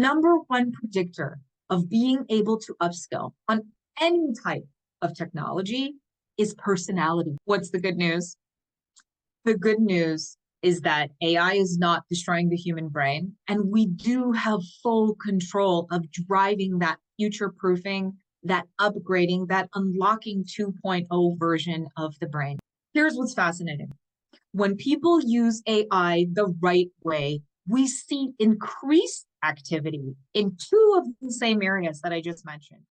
number one predictor of being able to upskill on any type of technology is personality. What's the good news? The good news is that AI is not destroying the human brain, and we do have full control of driving that future-proofing, that upgrading, that unlocking 2.0 version of the brain. Here's what's fascinating. When people use AI the right way, we see increased activity in two of the same areas that I just mentioned.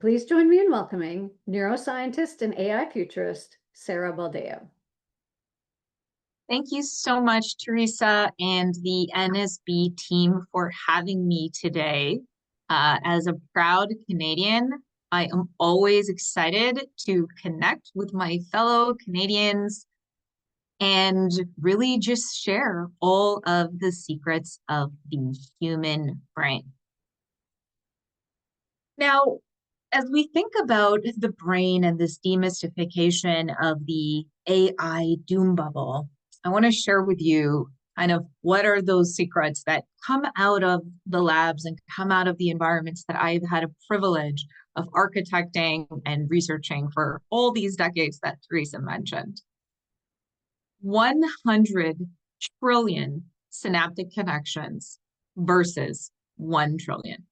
Please join me in welcoming neuroscientist and AI futurist, Sarah Baldeo. Thank you so much, Teresa, and the NSB team for having me today. As a proud Canadian, I am always excited to connect with my fellow Canadians and really just share all of the secrets of the human brain. Now, as we think about the brain and this demystification of the AI doom bubble, I want to share with you kind of what are those secrets that come out of the labs and come out of the environments that I've had a privilege of architecting and researching for all these decades that Teresa mentioned. 100 trillion synaptic connections versus 1 trillion.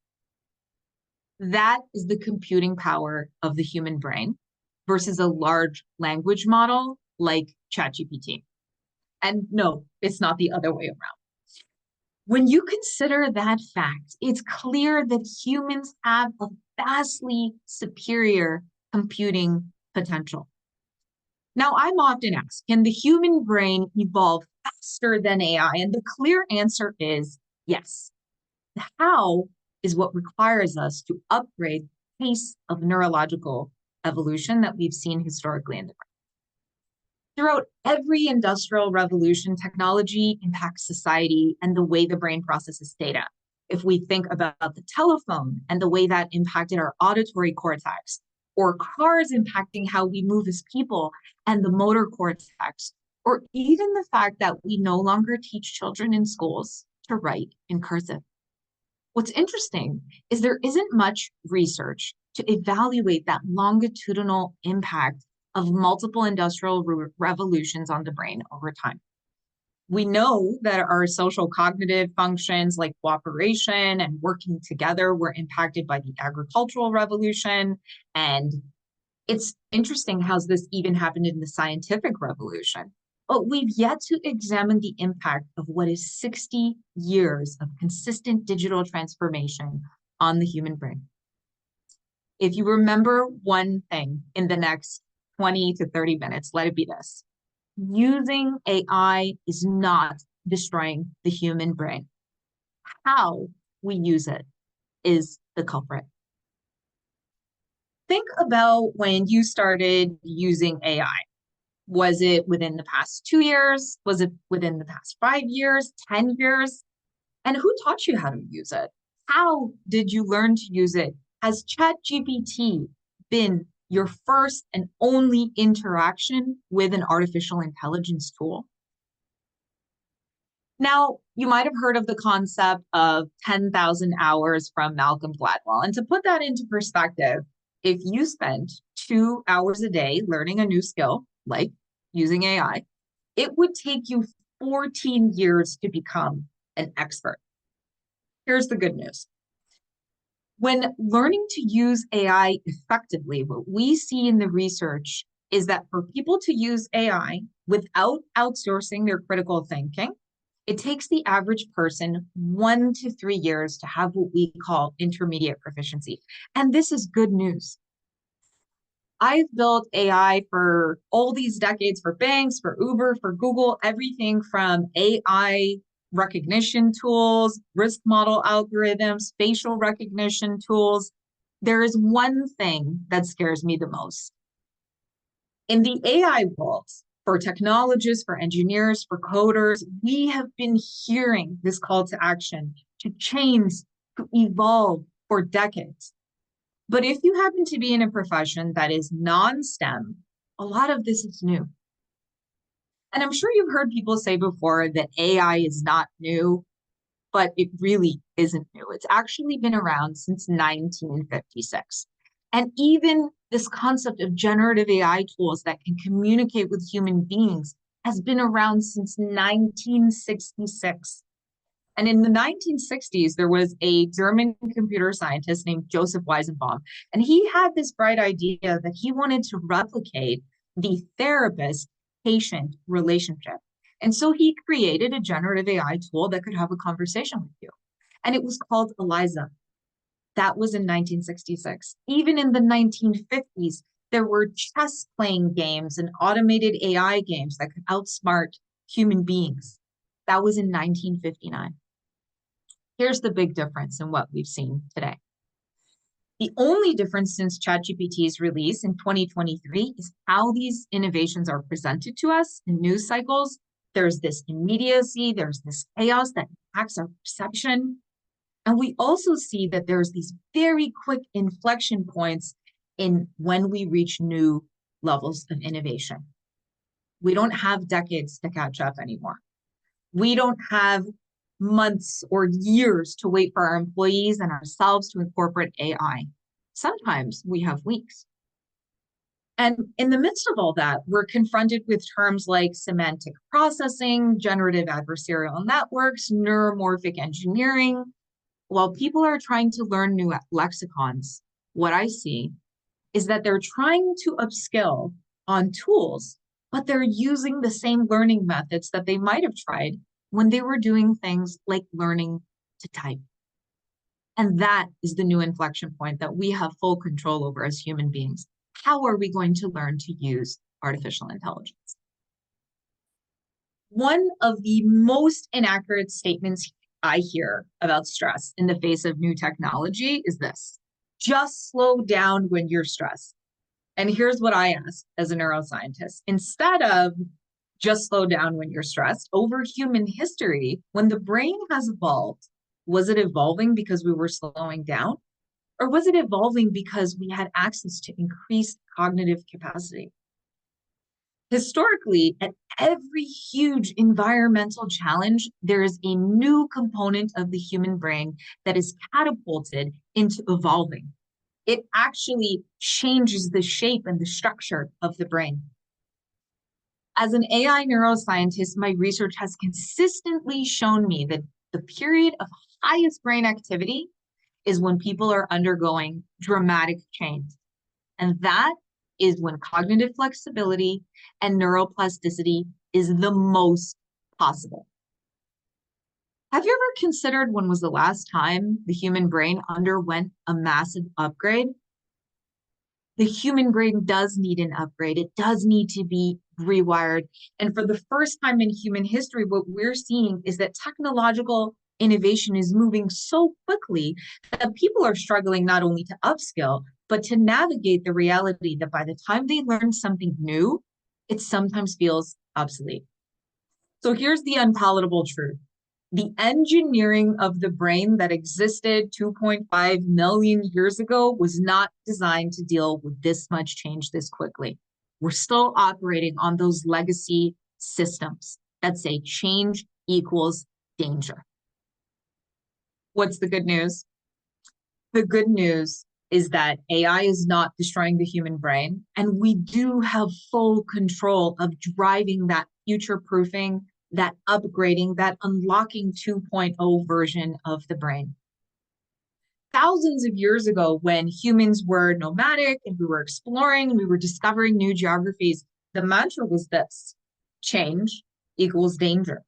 That is the computing power of the human brain versus a large language model like ChatGPT. And no, it's not the other way around. When you consider that fact, it's clear that humans have a vastly superior computing potential. Now, I'm often asked, can the human brain evolve faster than AI? And the clear answer is yes. The how is what requires us to upgrade the pace of neurological evolution that we've seen historically in the brain. Throughout every industrial revolution, technology impacts society and the way the brain processes data. If we think about the telephone and the way that impacted our auditory cortex, or cars impacting how we move as people and the motor cortex, or even the fact that we no longer teach children in schools to write in cursive. What's interesting is there isn't much research to evaluate that longitudinal impact of multiple industrial revolutions on the brain over time. We know that our social cognitive functions like cooperation and working together were impacted by the agricultural revolution. And it's interesting how this even happened in the scientific revolution. But we've yet to examine the impact of what is 60 years of consistent digital transformation on the human brain. If you remember one thing in the next 20 to 30 minutes, let it be this. Using AI is not destroying the human brain. How we use it is the culprit. Think about when you started using AI. Was it within the past 2 years? Was it within the past 5 years, 10 years? And who taught you how to use it? How did you learn to use it? Has ChatGPT been your first and only interaction with an artificial intelligence tool? Now, you might have heard of the concept of 10,000 hours from Malcolm Gladwell. And to put that into perspective, if you spent 2 hours a day learning a new skill, like using AI, it would take you 14 years to become an expert. Here's the good news. When learning to use AI effectively, what we see in the research is that for people to use AI without outsourcing their critical thinking, it takes the average person 1 to 3 years to have what we call intermediate proficiency. And this is good news. I've built AI for all these decades for banks, for Uber, for Google, everything from AI recognition tools, risk model algorithms, facial recognition tools. There is one thing that scares me the most. In the AI world, for technologists, for engineers, for coders, we have been hearing this call to action to change to evolve for decades. But if you happen to be in a profession that is non-STEM, a lot of this is new. And I'm sure you've heard people say before that AI is not new, but it really isn't new. It's actually been around since 1956. And even this concept of generative AI tools that can communicate with human beings has been around since 1966. And in the 1960s, there was a German computer scientist named Joseph Weizenbaum, and he had this bright idea that he wanted to replicate the therapist-patient relationship. And so he created a generative AI tool that could have a conversation with you. And it was called Eliza. That was in 1966. Even in the 1950s, there were chess playing games and automated AI games that could outsmart human beings. That was in 1959. Here's the big difference in what we've seen today. The only difference since ChatGPT's release in 2023 is how these innovations are presented to us in news cycles. There's this immediacy, there's this chaos that impacts our perception. And we also see that there's these very quick inflection points in when we reach new levels of innovation. We don't have decades to catch up anymore. We don't have months or years to wait for our employees and ourselves to incorporate AI. Sometimes we have weeks. And in the midst of all that, we're confronted with terms like semantic processing, generative adversarial networks, neuromorphic engineering. While people are trying to learn new lexicons, what I see is that they're trying to upskill on tools, but they're using the same learning methods that they might have tried when they were doing things like learning to type. And that is the new inflection point that we have full control over as human beings. How are we going to learn to use artificial intelligence? One of the most inaccurate statements I hear about stress in the face of new technology is this: just slow down when you're stressed. And here's what I ask as a neuroscientist. Instead of just slow down when you're stressed, over human history, when the brain has evolved, was it evolving because we were slowing down? Or was it evolving because we had access to increased cognitive capacity? Historically, at every huge environmental challenge, there is a new component of the human brain that is catapulted into evolving. It actually changes the shape and the structure of the brain. As an AI neuroscientist, my research has consistently shown me that the period of highest brain activity is when people are undergoing dramatic change. And that is when cognitive flexibility and neuroplasticity is the most possible. Have you ever considered when was the last time the human brain underwent a massive upgrade? The human brain does need an upgrade. It does need to be rewired. And for the first time in human history, what we're seeing is that technological innovation is moving so quickly that people are struggling not only to upskill, but to navigate the reality that by the time they learn something new, it sometimes feels obsolete. So here's the unpalatable truth. The engineering of the brain that existed 2.5 million years ago was not designed to deal with this much change this quickly. We're still operating on those legacy systems that say change equals danger. What's the good news? The good news is that AI is not destroying the human brain, and we do have full control of driving that future-proofing, that upgrading, that unlocking 2.0 version of the brain. Thousands of years ago, when humans were nomadic and we were exploring and we were discovering new geographies, the mantra was this: change equals danger.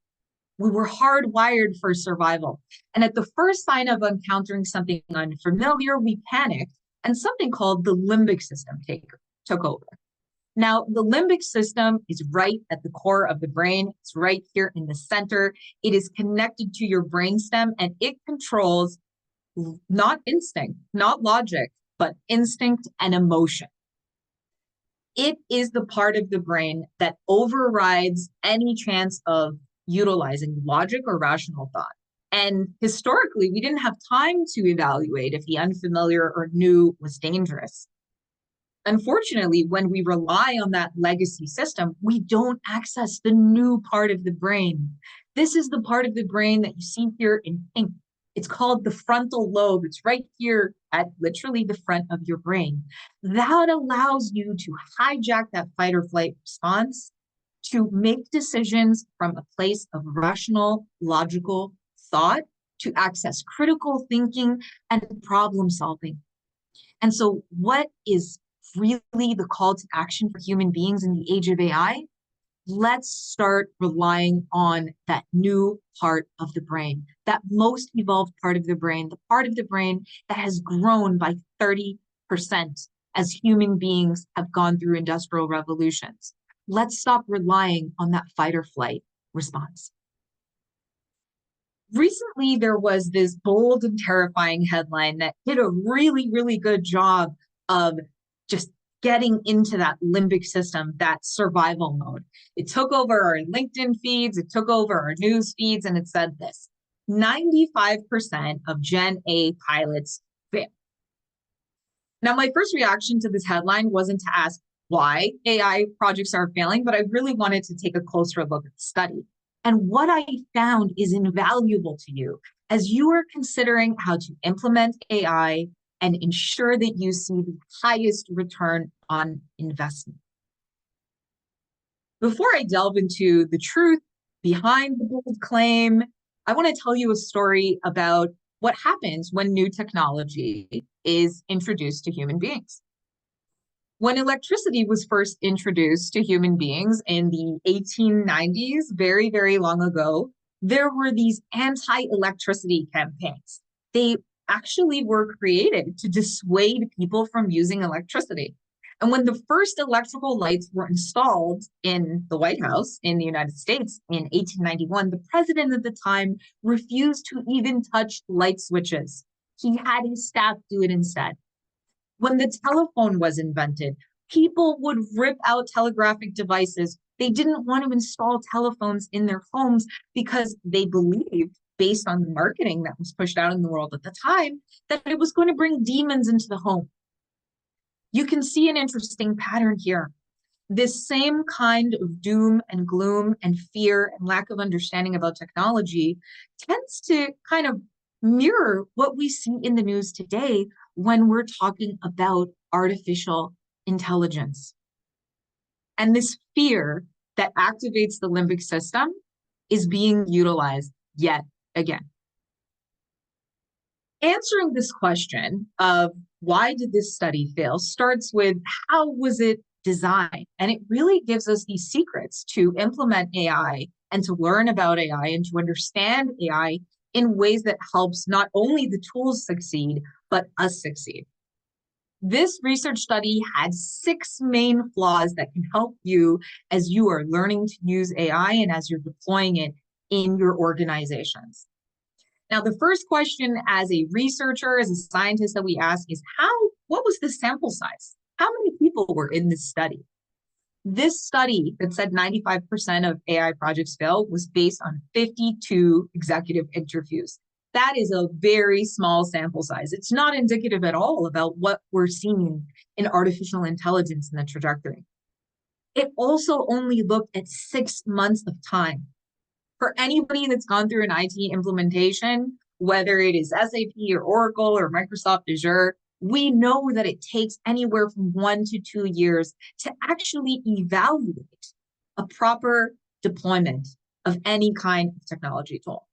We were hardwired for survival. And at the first sign of encountering something unfamiliar, we panicked, and something called the limbic system took over. Now, the limbic system is right at the core of the brain. It's right here in the center. It is connected to your brainstem, and it controls not instinct, not logic, but instinct and emotion. It is the part of the brain that overrides any chance of utilizing logic or rational thought. And historically, we didn't have time to evaluate if the unfamiliar or new was dangerous. Unfortunately, when we rely on that legacy system, we don't access the new part of the brain. This is the part of the brain that you see here in pink. It's called the frontal lobe. It's right here at literally the front of your brain. That allows you to hijack that fight or flight response to make decisions from a place of rational, logical thought, to access critical thinking and problem solving. And so, what is really the call to action for human beings in the age of AI? Let's start relying on that new part of the brain, that most evolved part of the brain, the part of the brain that has grown by 30% as human beings have gone through industrial revolutions. Let's stop relying on that fight or flight response. Recently, there was this bold and terrifying headline that did a really, really good job of just getting into that limbic system, that survival mode. It took over our LinkedIn feeds, it took over our news feeds, and it said this: 95% of Gen A pilots fail. Now, my first reaction to this headline wasn't to ask why AI projects are failing, but I really wanted to take a closer look at the study. And what I found is invaluable to you as you are considering how to implement AI and ensure that you see the highest return on investment. Before I delve into the truth behind the bold claim, I want to tell you a story about what happens when new technology is introduced to human beings. When electricity was first introduced to human beings in the 1890s, very, very long ago, there were these anti-electricity campaigns. They actually were created to dissuade people from using electricity. And when the first electrical lights were installed in the White House in the United States in 1891, the president at the time refused to even touch light switches. He had his staff do it instead. When the telephone was invented, people would rip out telegraphic devices. They didn't want to install telephones in their homes because they believed, based on the marketing that was pushed out in the world at the time, that it was going to bring demons into the home. You can see an interesting pattern here. This same kind of doom and gloom and fear and lack of understanding about technology tends to kind of mirror what we see in the news today when we're talking about artificial intelligence. And this fear that activates the limbic system is being utilized yet again. Answering this question of why did this study fail starts with how was it designed? And it really gives us these secrets to implement AI and to learn about AI and to understand AI in ways that helps not only the tools succeed, but us succeed. This research study had 6 main flaws that can help you as you are learning to use AI and as you're deploying it in your organizations. Now, the first question as a researcher, as a scientist that we ask is what was the sample size? How many people were in this study? This study that said 95% of AI projects fail was based on 52 executive interviews. That is a very small sample size. It's not indicative at all about what we're seeing in artificial intelligence and the trajectory. It also only looked at 6 months of time. For anybody that's gone through an IT implementation, whether it is SAP or Oracle or Microsoft Azure, we know that it takes anywhere from 1 to 2 years to actually evaluate a proper deployment of any kind of technology tool.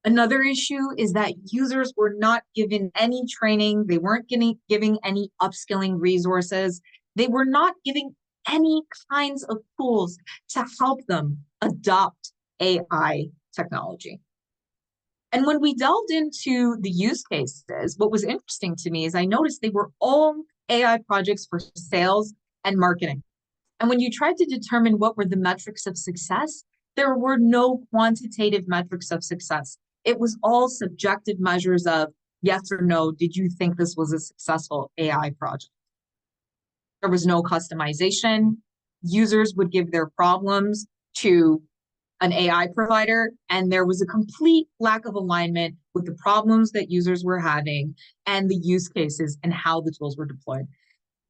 Another issue is that users were not given any training. They weren't giving any upskilling resources. They were not giving any kinds of tools to help them adopt AI technology. And when we delved into the use cases, what was interesting to me is I noticed they were all AI projects for sales and marketing. And when you tried to determine what were the metrics of success, there were no quantitative metrics of success. It was all subjective measures of yes or no, did you think this was a successful AI project? There was no customization. Users would give their problems to an AI provider, and there was a complete lack of alignment with the problems that users were having and the use cases and how the tools were deployed.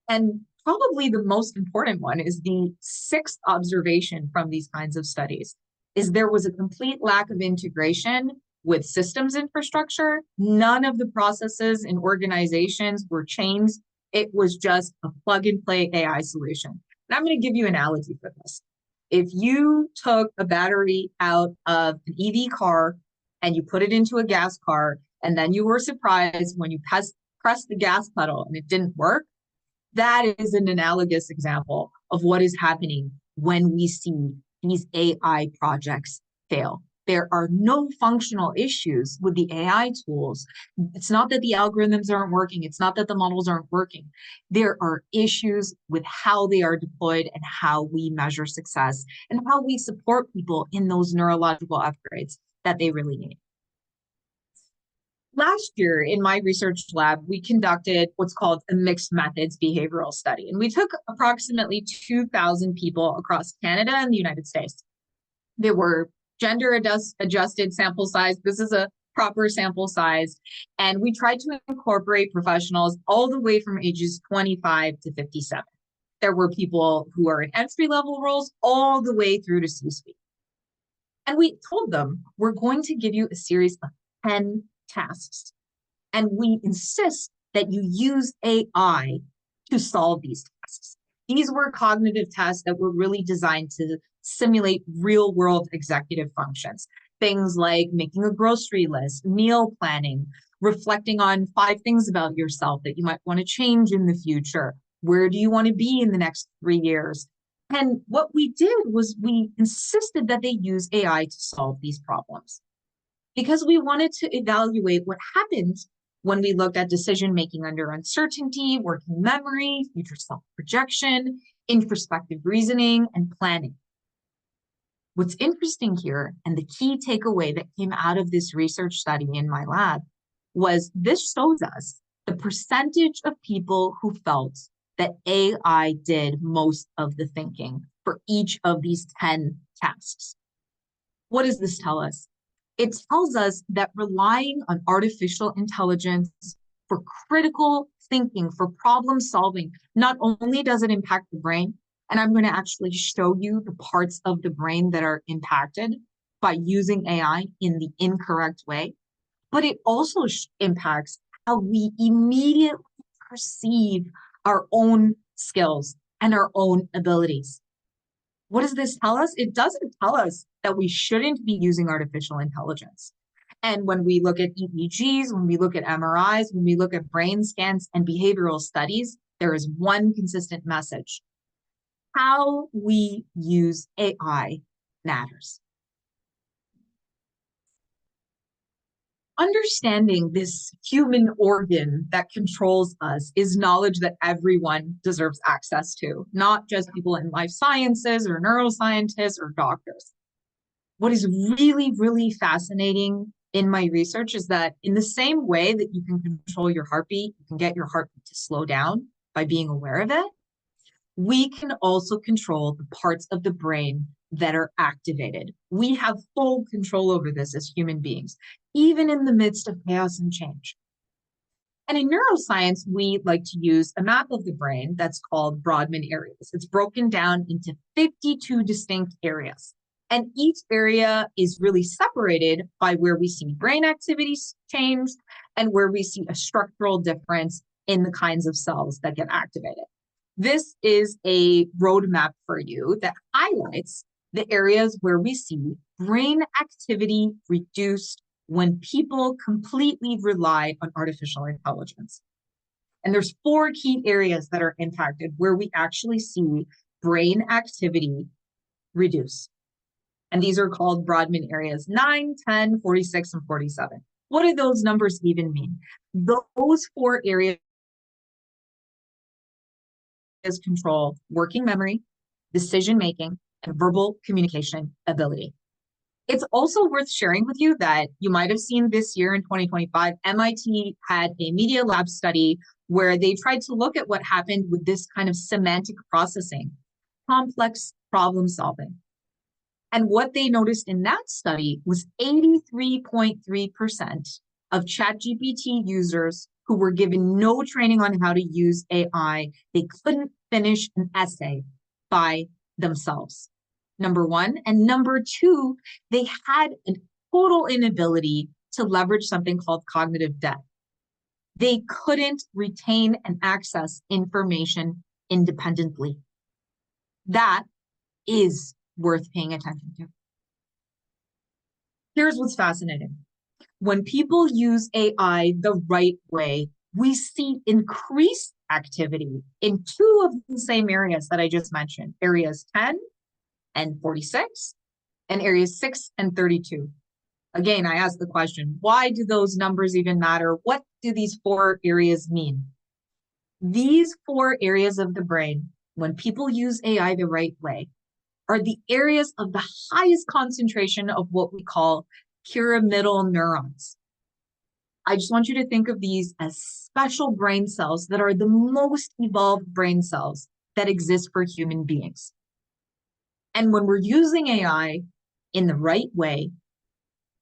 And probably the most important one is the sixth observation from these kinds of studies, is there was a complete lack of integration with systems infrastructure. None of the processes in organizations were changed. It was just a plug and play AI solution. And I'm going to give you an analogy for this. If you took a battery out of an EV car and you put it into a gas car, and then you were surprised when you pressed the gas pedal and it didn't work, that is an analogous example of what is happening when we see these AI projects fail. There are no functional issues with the AI tools. It's not that the algorithms aren't working. It's not that the models aren't working. There are issues with how they are deployed and how we measure success and how we support people in those neurological upgrades that they really need. Last year in my research lab, we conducted what's called a mixed methods behavioral study. And we took approximately 2,000 people across Canada and the United States. There were gender adjusted sample size. This is a proper sample size. And we tried to incorporate professionals all the way from ages 25 to 57. There were people who are in entry-level roles all the way through to C-suite. And we told them, we're going to give you a series of 10 tasks. And we insist that you use AI to solve these tasks. These were cognitive tests that were really designed to simulate real world executive functions. Things like making a grocery list, meal planning, reflecting on 5 things about yourself that you might want to change in the future. Where do you want to be in the next 3 years? And what we did was we insisted that they use AI to solve these problems, because we wanted to evaluate what happened when we looked at decision-making under uncertainty, working memory, future self-projection, introspective reasoning, and planning. What's interesting here, and the key takeaway that came out of this research study in my lab, was this shows us the percentage of people who felt that AI did most of the thinking for each of these 10 tasks. What does this tell us? It tells us that relying on artificial intelligence for critical thinking, for problem solving, not only does it impact the brain, and I'm going to actually show you the parts of the brain that are impacted by using AI in the incorrect way, but it also impacts how we immediately perceive our own skills and our own abilities. What does this tell us? It doesn't tell us that we shouldn't be using artificial intelligence. And when we look at EEGs, when we look at MRIs, when we look at brain scans and behavioral studies, there is one consistent message. How we use AI matters. Understanding this human organ that controls us is knowledge that everyone deserves access to, not just people in life sciences or neuroscientists or doctors. What is really, really fascinating in my research is that in the same way that you can control your heartbeat, you can get your heartbeat to slow down by being aware of it, we can also control the parts of the brain that are activated. We have full control over this as human beings, even in the midst of chaos and change. And in neuroscience, we like to use a map of the brain that's called Brodmann areas. It's broken down into 52 distinct areas. And each area is really separated by where we see brain activities change and where we see a structural difference in the kinds of cells that get activated. This is a roadmap for you that highlights the areas where we see brain activity reduced when people completely rely on artificial intelligence. And there's 4 key areas that are impacted where we actually see brain activity reduce. And these are called Brodmann areas 9, 10, 46, and 47. What do those numbers even mean? Those 4 areas control working memory, decision-making, and verbal communication ability. It's also worth sharing with you that you might have seen this year in 2025, MIT had a media lab study where they tried to look at what happened with this kind of semantic processing, complex problem solving. And what they noticed in that study was 83.3% of ChatGPT users who were given no training on how to use AI, they couldn't finish an essay by themselves. Number one. And number two, they had a total inability to leverage something called cognitive debt. They couldn't retain and access information independently. That is worth paying attention to. Here's what's fascinating. When people use AI the right way, we see increased activity in two of the same areas that I just mentioned, areas 10 and 46, and areas 6 and 32. Again, I ask the question, why do those numbers even matter? What do these four areas mean? These four areas of the brain, when people use AI the right way, are the areas of the highest concentration of what we call pyramidal neurons. I just want you to think of these as special brain cells that are the most evolved brain cells that exist for human beings. And when we're using AI in the right way,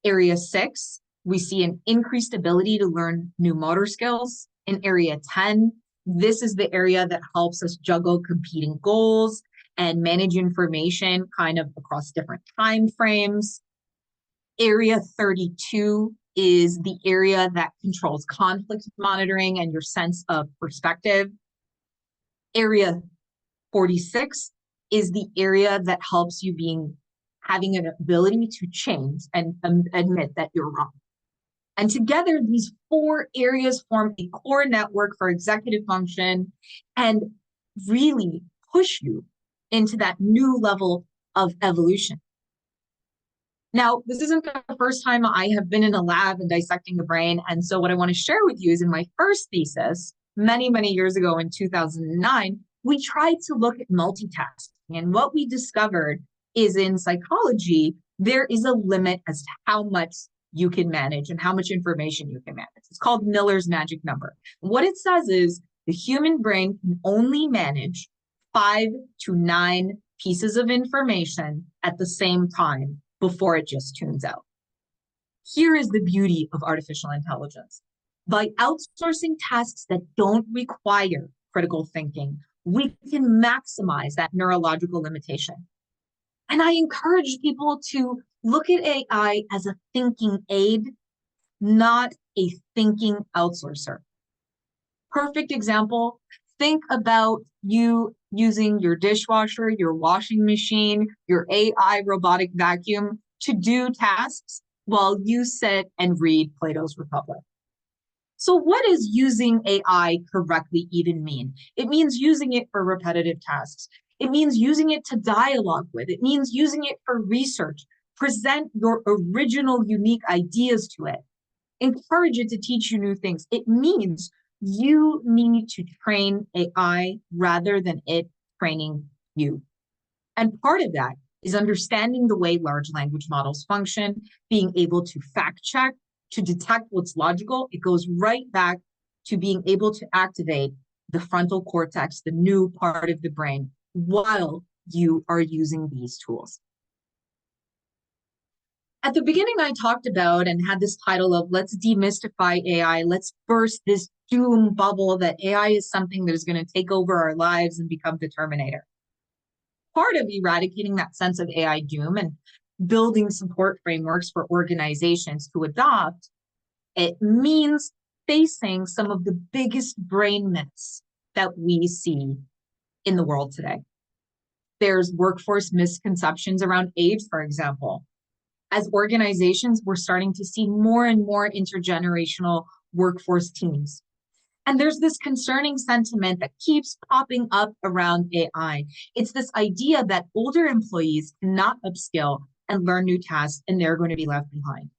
area 6, we see an increased ability to learn new motor skills. In area 10, this is the area that helps us juggle competing goals and manage information kind of across different time frames. Area 32 is the area that controls conflict monitoring and your sense of perspective. Area 46 is the area that helps you having an ability to change and admit that you're wrong. And together, these four areas form a core network for executive function and really push you into that new level of evolution. Now, this isn't the first time I have been in a lab and dissecting the brain. And so what I want to share with you is in my first thesis, many, many years ago in 2009, we tried to look at multitasking. And what we discovered is in psychology, there is a limit as to how much you can manage and how much information you can manage. It's called Miller's magic number. What it says is the human brain can only manage 5 to 9 pieces of information at the same time before it just tunes out. Here is the beauty of artificial intelligence. By outsourcing tasks that don't require critical thinking, we can maximize that neurological limitation. And I encourage people to look at AI as a thinking aid, not a thinking outsourcer. Perfect example, think about you using your dishwasher, your washing machine, your AI robotic vacuum to do tasks while you sit and read Plato's Republic. So what does using AI correctly even mean? It means using it for repetitive tasks. It means using it to dialogue with. It means using it for research. Present your original, unique ideas to it. Encourage it to teach you new things. It means you need to train AI rather than it training you. And part of that is understanding the way large language models function, being able to fact check, to detect what's logical. It goes right back to being able to activate the frontal cortex, the new part of the brain, while you are using these tools. At the beginning, I talked about and had this title of let's demystify AI. Let's burst this doom bubble that AI is something that is going to take over our lives and become the Terminator. Part of eradicating that sense of AI doom and building support frameworks for organizations to adopt, it means facing some of the biggest brain myths that we see in the world today. There's workforce misconceptions around age, for example. As organizations, we're starting to see more and more intergenerational workforce teams. And there's this concerning sentiment that keeps popping up around AI. It's this idea that older employees cannot upskill and learn new tasks, and they're going to be left behind.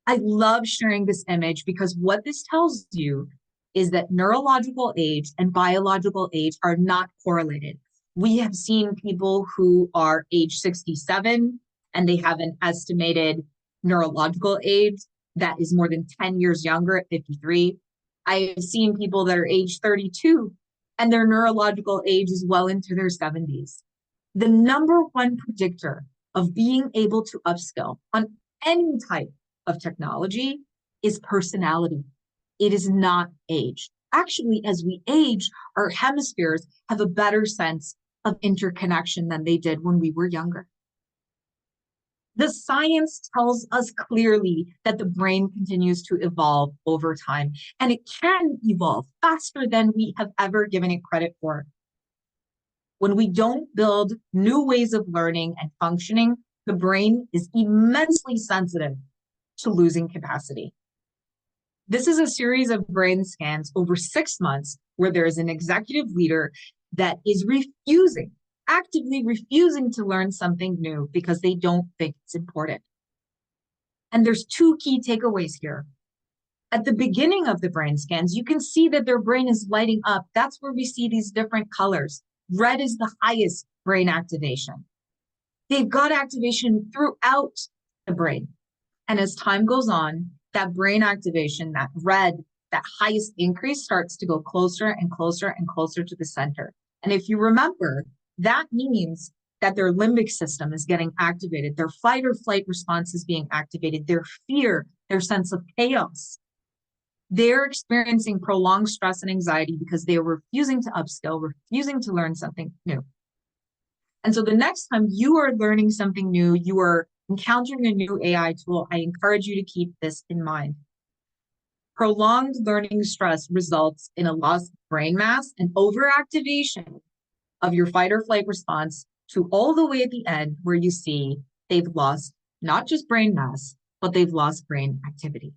I love sharing this image because what this tells you is that neurological age and biological age are not correlated. We have seen people who are age 67 and they have an estimated neurological age that is more than 10 years younger at 53. I have seen people that are age 32 and their neurological age is well into their 70s. The number one predictor of being able to upskill on any type of technology is personality. It is not age. Actually, as we age, our hemispheres have a better sense of interconnection than they did when we were younger. The science tells us clearly that the brain continues to evolve over time, and it can evolve faster than we have ever given it credit for. When we don't build new ways of learning and functioning, the brain is immensely sensitive to losing capacity. This is a series of brain scans over 6 months where there is an executive leader that is actively refusing to learn something new because they don't think it's important. And there's 2 key takeaways here. At the beginning of the brain scans, you can see that their brain is lighting up. That's where we see these different colors. Red is the highest brain activation. They've got activation throughout the brain. And as time goes on, that brain activation, that red, that highest increase starts to go closer and closer and closer to the center. And if you remember, that means that their limbic system is getting activated, their fight or flight response is being activated, their fear, their sense of chaos. They're experiencing prolonged stress and anxiety because they are refusing to upskill, refusing to learn something new. And so the next time you are learning something new, you are encountering a new AI tool, I encourage you to keep this in mind. Prolonged learning stress results in a loss of brain mass and overactivation of your fight or flight response to all the way at the end where you see they've lost not just brain mass, but they've lost brain activity.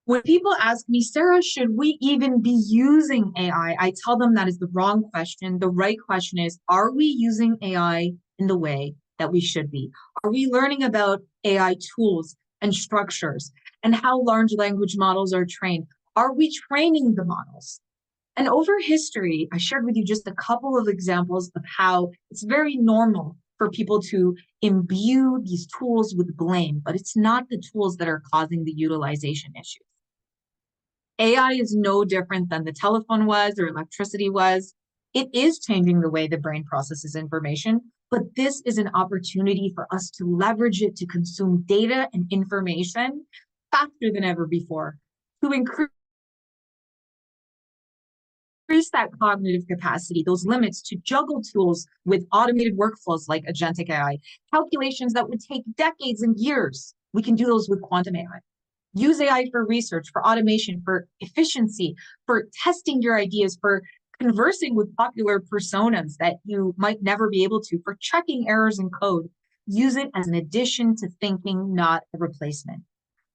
When people ask me, Sarah, should we even be using AI? I tell them that is the wrong question. The right question is, are we using AI in the way that we should be? Are we learning about AI tools and structures and how large language models are trained? Are we training the models? And over history, I shared with you just a couple of examples of how it's very normal for people to imbue these tools with blame, but it's not the tools that are causing the utilization issues. AI is no different than the telephone was or electricity was. It is changing the way the brain processes information, but this is an opportunity for us to leverage it to consume data and information faster than ever before, to increase that cognitive capacity, those limits, to juggle tools with automated workflows like agentic AI, calculations that would take decades and years. We can do those with quantum AI. Use AI for research, for automation, for efficiency, for testing your ideas, for conversing with popular personas that you might never be able to, for checking errors in code. Use it as an addition to thinking, not a replacement.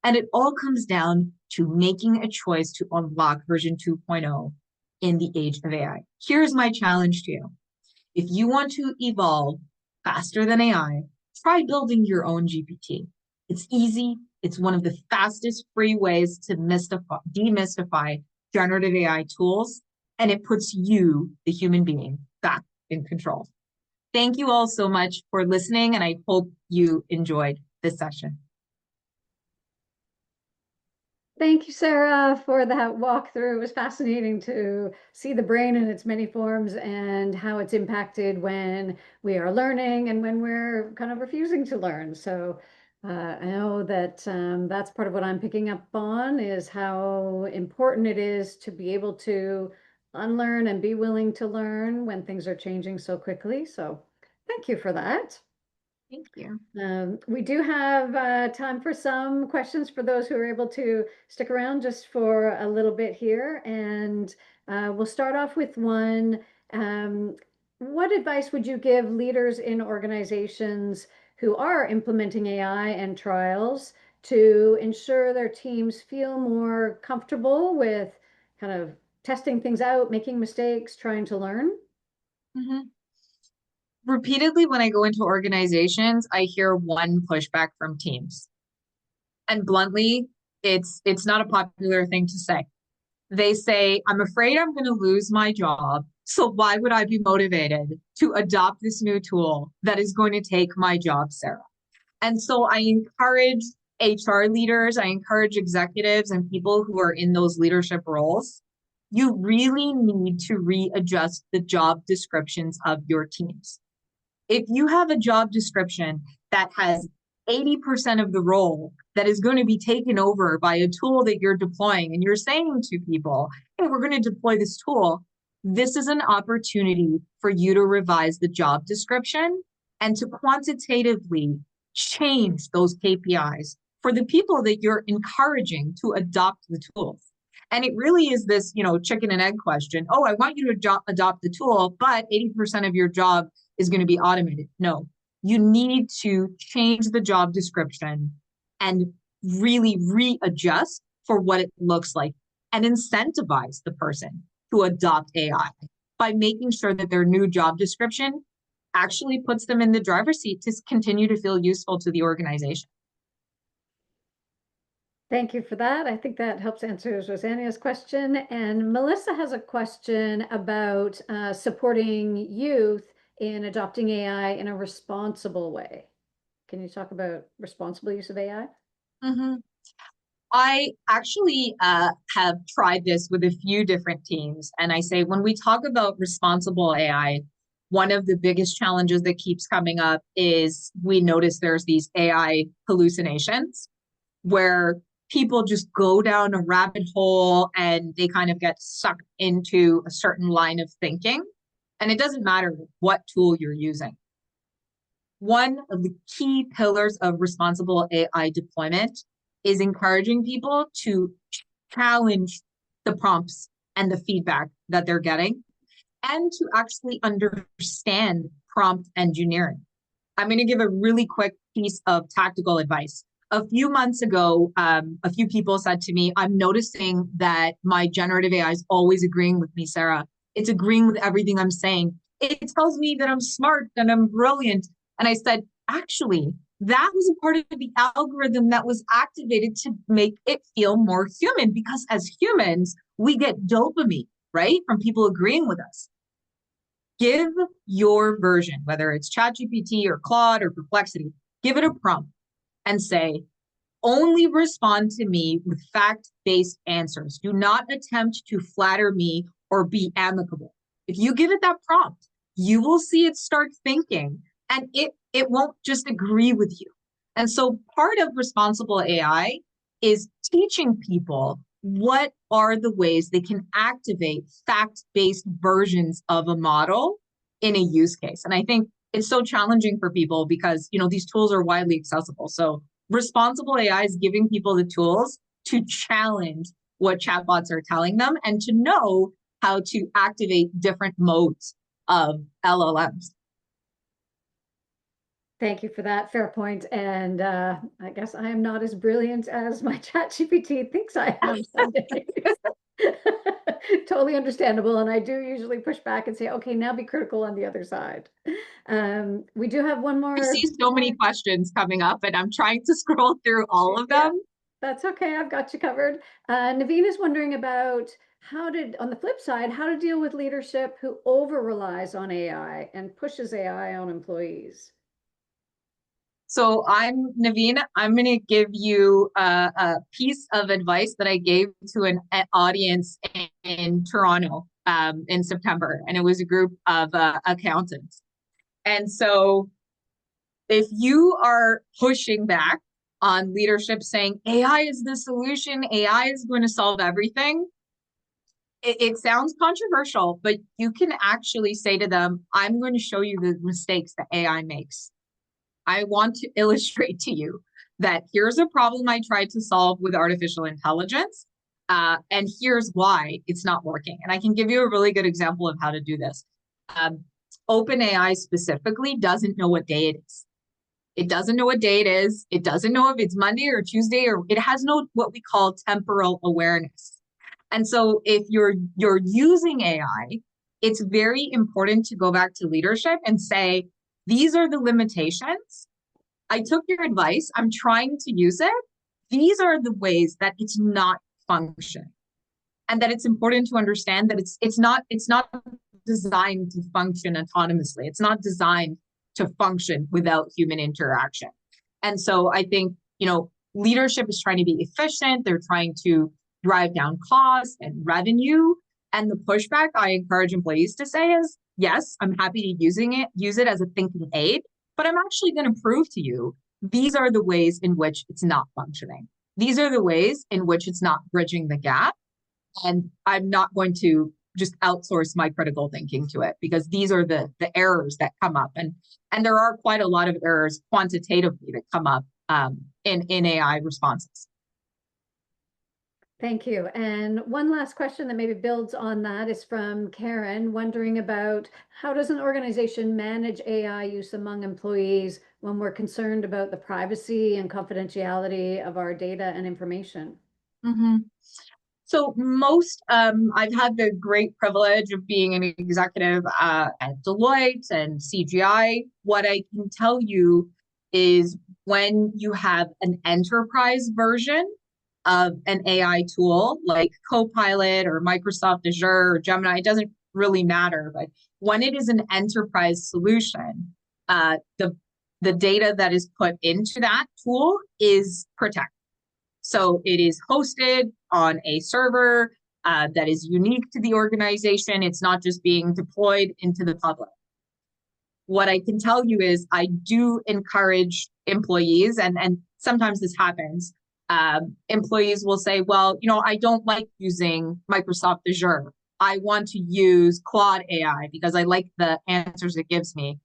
And it all comes down to making a choice to unlock version 2.0 in the age of AI. Here's my challenge to you. If you want to evolve faster than AI, try building your own GPT. It's easy. It's one of the fastest free ways to demystify generative AI tools, and it puts you, the human being, back in control. Thank you all so much for listening, and I hope you enjoyed this session. Thank you, Sarah, for that walkthrough. It was fascinating to see the brain in its many forms and how it's impacted when we are learning and when we're kind of refusing to learn. So I know that that's part of what I'm picking up on, is how important it is to be able to unlearn and be willing to learn when things are changing so quickly. So thank you for that. Thank you. We do have time for some questions for those who are able to stick around just for a little bit here. And we'll start off with one. What advice would you give leaders in organizations who are implementing AI and trials to ensure their teams feel more comfortable with kind of testing things out, making mistakes, trying to learn? Mm-hmm. Repeatedly, when I go into organizations, I hear one pushback from teams. And bluntly, it's not a popular thing to say. They say, I'm afraid I'm going to lose my job. So why would I be motivated to adopt this new tool that is going to take my job, Sarah? And so I encourage HR leaders, I encourage executives and people who are in those leadership roles. You really need to readjust the job descriptions of your teams. If you have a job description that has 80% of the role that is going to be taken over by a tool that you're deploying, and you're saying to people, hey, we're going to deploy this tool, this is an opportunity for you to revise the job description and to quantitatively change those KPIs for the people that you're encouraging to adopt the tools. And it really is this, chicken and egg question. Oh, I want you to adopt the tool, but 80% of your job is going to be automated. No, you need to change the job description and really readjust for what it looks like and incentivize the person to adopt AI by making sure that their new job description actually puts them in the driver's seat to continue to feel useful to the organization. Thank you for that. I think that helps answer Rosanna's question. And Melissa has a question about supporting youth in adopting AI in a responsible way. Can you talk about responsible use of AI? Mm-hmm. I actually have tried this with a few different teams. And I say, when we talk about responsible AI, one of the biggest challenges that keeps coming up is we notice there's these AI hallucinations where people just go down a rabbit hole and they kind of get sucked into a certain line of thinking. And it doesn't matter what tool you're using. One of the key pillars of responsible AI deployment is encouraging people to challenge the prompts and the feedback that they're getting and to actually understand prompt engineering. I'm going to give a really quick piece of tactical advice. A few months ago, a few people said to me, I'm noticing that my generative AI is always agreeing with me, Sarah. It's agreeing with everything I'm saying. It tells me that I'm smart and I'm brilliant. And I said, actually, that was a part of the algorithm that was activated to make it feel more human, because as humans, we get dopamine, right, from people agreeing with us. Give your version, whether it's ChatGPT or Claude or Perplexity, give it a prompt and say, only respond to me with fact-based answers. Do not attempt to flatter me or be amicable. If you give it that prompt, you will see it start thinking, and it won't just agree with you. And so part of responsible AI is teaching people what are the ways they can activate fact-based versions of a model in a use case. And I think it's so challenging for people because, these tools are widely accessible. So responsible AI is giving people the tools to challenge what chatbots are telling them and to know how to activate different modes of LLMs. Thank you for that. Fair point. And I guess I am not as brilliant as my ChatGPT thinks I am. Totally understandable. And I do usually push back and say, okay, now be critical on the other side. We do have one more. I see so many questions coming up and I'm trying to scroll through all of them. That's okay. I've got you covered. Naveen is wondering about on the flip side, how to deal with leadership who over relies on AI and pushes AI on employees. So I'm Naveen. I'm going to give you a piece of advice that I gave to an audience in Toronto in September, and it was a group of accountants. And so if you are pushing back on leadership saying AI is the solution, AI is going to solve everything, it sounds controversial, but you can actually say to them, I'm going to show you the mistakes that AI makes. I want to illustrate to you that here's a problem I tried to solve with artificial intelligence, and here's why it's not working. And I can give you a really good example of how to do this. OpenAI specifically doesn't know what day it is. It doesn't know what day it is. It doesn't know if it's Monday or Tuesday, or it has no what we call temporal awareness. And so if you're using AI, it's very important to go back to leadership and say, these are the limitations. I took your advice. I'm trying to use it. These are the ways that it's not functioning. And that it's important to understand that it's not designed to function autonomously. It's not designed to function without human interaction. And so I think, leadership is trying to be efficient. They're trying to drive down costs and revenue. And the pushback I encourage employees to say is, yes, I'm happy to use it as a thinking aid, but I'm actually going to prove to you these are the ways in which it's not functioning. These are the ways in which it's not bridging the gap. And I'm not going to just outsource my critical thinking to it, because these are the errors that come up. And there are quite a lot of errors quantitatively that come up in AI responses. Thank you. And one last question that maybe builds on that is from Karen, wondering about how does an organization manage AI use among employees when we're concerned about the privacy and confidentiality of our data and information? Mm-hmm. So I've had the great privilege of being an executive at Deloitte and CGI. What I can tell you is when you have an enterprise version of an AI tool like Copilot or Microsoft Azure or Gemini, it doesn't really matter. But when it is an enterprise solution, the data that is put into that tool is protected. So it is hosted on a server that is unique to the organization. It's not just being deployed into the public. What I can tell you is I do encourage employees, and sometimes this happens. Employees will say, well, I don't like using Microsoft Azure. I want to use Claude AI because I like the answers it gives me.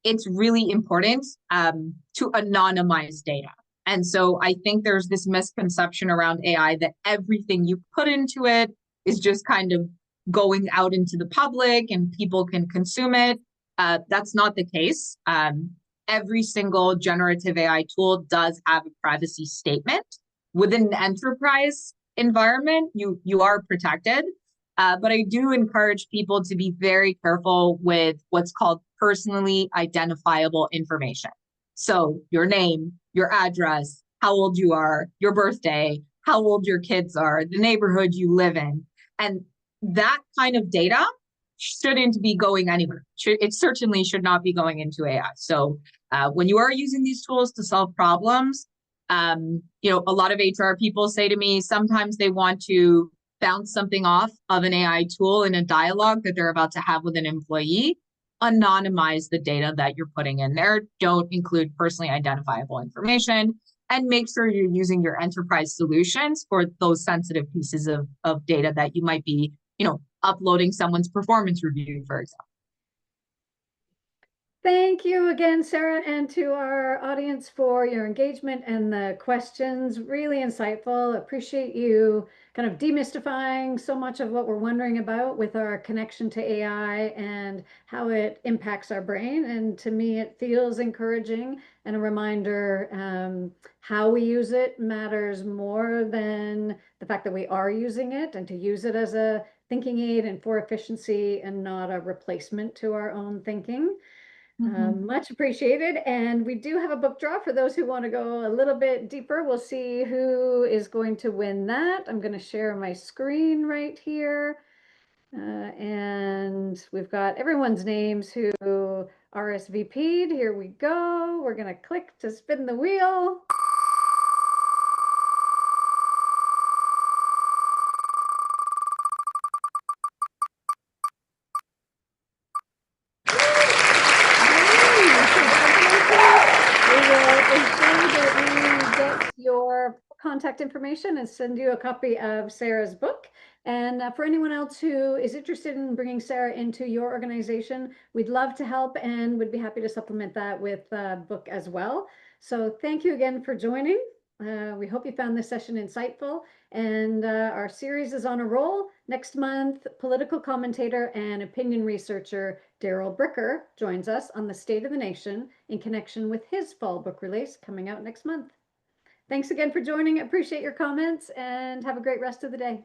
It's really important to anonymize data. And so I think there's this misconception around AI that everything you put into it is just kind of going out into the public and people can consume it. That's not the case. Every single generative AI tool does have a privacy statement. Within an enterprise environment, you are protected. But I do encourage people to be very careful with what's called personally identifiable information. So your name, your address, how old you are, your birthday, how old your kids are, the neighborhood you live in. And that kind of data shouldn't be going anywhere. It certainly should not be going into AI. So when you are using these tools to solve problems, a lot of HR people say to me, sometimes they want to bounce something off of an AI tool in a dialogue that they're about to have with an employee. Anonymize the data that you're putting in there. Don't include personally identifiable information, and make sure you're using your enterprise solutions for those sensitive pieces of data that you might be, uploading someone's performance review, for example. Thank you again, Sarah, and to our audience for your engagement and the questions. Really insightful. Appreciate you kind of demystifying so much of what we're wondering about with our connection to AI and how it impacts our brain. And to me, it feels encouraging and a reminder how we use it matters more than the fact that we are using it, and to use it as a thinking aid and for efficiency and not a replacement to our own thinking. Much appreciated. And we do have a book draw for those who want to go a little bit deeper. We'll see who is going to win that. I'm going to share my screen right here. And we've got everyone's names who RSVP'd. Here we go. We're going to click to spin the wheel. Your contact information and send you a copy of Sarah's book. And for anyone else who is interested in bringing Sarah into your organization, we'd love to help and would be happy to supplement that with a book as well. So thank you again for joining. We hope you found this session insightful, and our series is on a roll. Next month, political commentator and opinion researcher Daryl Bricker joins us on the State of the Nation in connection with his fall book release coming out next month. Thanks again for joining. Appreciate your comments, and have a great rest of the day.